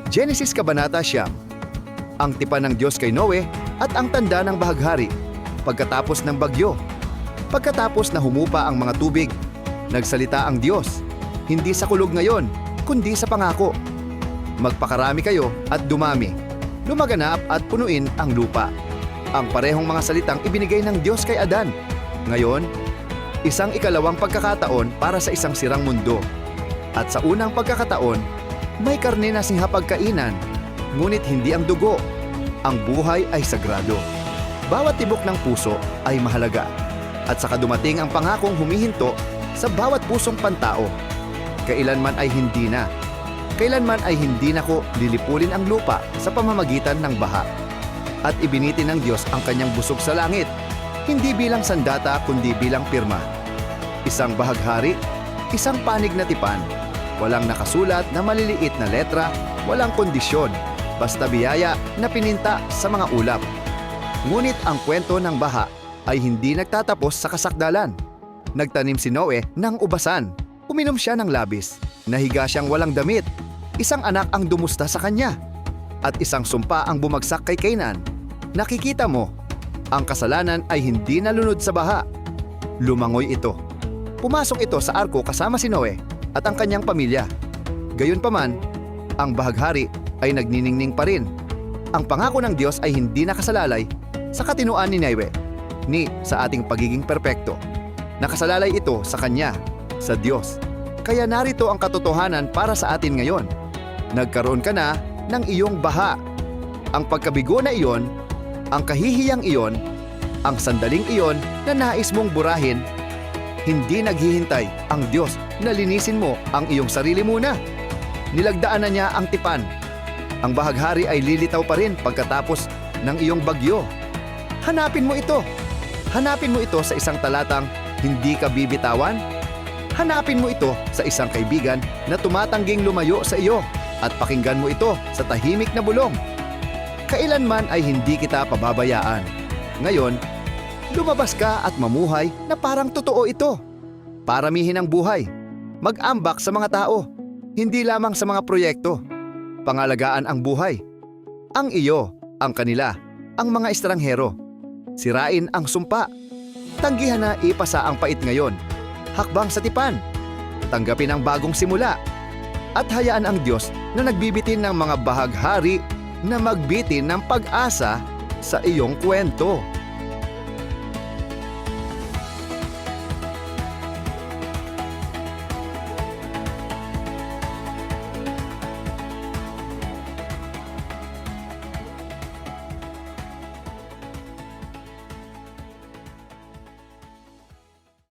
Genesis Kabanata 9. Ang tipan ng Diyos kay Noe at ang tanda ng bahaghari pagkatapos ng bagyo. Pagkatapos na humupa ang mga tubig, nagsalita ang Diyos, hindi sa kulog ngayon, kundi sa pangako. Magpakarami kayo at dumami, lumaganap at punuin ang lupa. Ang parehong mga salitang ibinigay ng Diyos kay Adan. Ngayon, isang ikalawang pagkakataon para sa isang sirang mundo. At sa unang pagkakataon, may karne na singhapagkainan, ngunit hindi ang dugo. Ang buhay ay sagrado. Bawat tibok ng puso ay mahalaga. At saka dumating ang pangakong humihinto sa bawat pusong pantao. Kailanman ay hindi na. Kailanman ay hindi na ko lilipulin ang lupa sa pamamagitan ng baha. At ibinitin ng Diyos ang kanyang busog sa langit, hindi bilang sandata kundi bilang pirma. Isang bahaghari, isang panig na tipan, walang nakasulat na maliliit na letra, walang kondisyon, basta biyaya na pininta sa mga ulap. Ngunit ang kwento ng baha ay hindi nagtatapos sa kasakdalan. Nagtanim si Noe ng ubasan, uminom siya ng labis, nahiga siyang walang damit, isang anak ang dumusta sa kanya, at isang sumpa ang bumagsak kay Canaan. Nakikita mo, ang kasalanan ay hindi nalunod sa baha. Lumangoy ito. Pumasok ito sa arko kasama si Noe at ang kanyang pamilya. Gayunpaman, ang bahaghari ay nagniningning pa rin. Ang pangako ng Diyos ay hindi nakasalalay sa katinuan ni Noe, ni sa ating pagiging perpekto. Nakasalalay ito sa Kanya, sa Diyos. Kaya narito ang katotohanan para sa atin ngayon. Nagkaroon ka na ng iyong baha. Ang pagkabigo na iyon, ang kahihiyang iyon, ang sandaling iyon na nais mong burahin, hindi naghihintay ang Diyos na linisin mo ang iyong sarili muna. Nilagdaan na niya ang tipan. Ang bahaghari ay lilitaw pa rin pagkatapos ng iyong bagyo. Hanapin mo ito. Hanapin mo ito sa isang talatang hindi ka bibitawan. Hanapin mo ito sa isang kaibigan na tumatangging lumayo sa iyo at pakinggan mo ito sa tahimik na bulong. Kailanman ay hindi kita pababayaan. Ngayon, lumabas ka at mamuhay na parang totoo ito. Paramihin ang buhay. Mag-ambak sa mga tao, hindi lamang sa mga proyekto. Pangalagaan ang buhay. Ang iyo, ang kanila, ang mga estranghero. Sirain ang sumpa. Tanggihan na ipasa ang pait ngayon. Hakbang sa tipan. Tanggapin ang bagong simula. At hayaan ang Diyos na nagbibitin ng mga bahaghari na magbitin ng pag-asa sa iyong kwento.